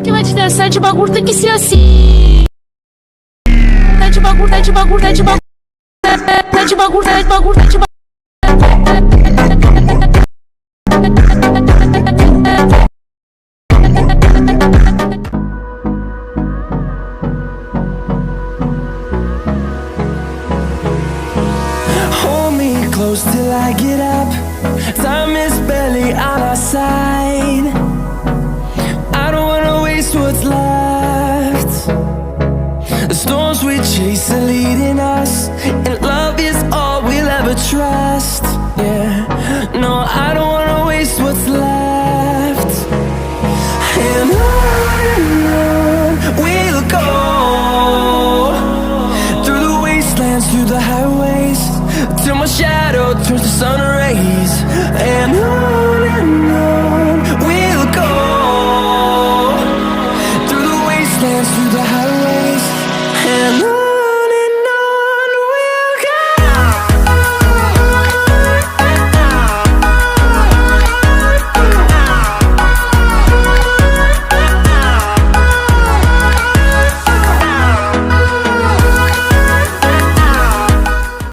Que vai te dar essa de bagulho tem que ser assim. Tá de bagulho, tá de bagulho, tá de bagulho. Tá de bagulho, tá de bagulho, tá de bagulho. Hold me close till I get up. Time is barely on our side. I don't wanna waste what's left. The storms we chase are leading us.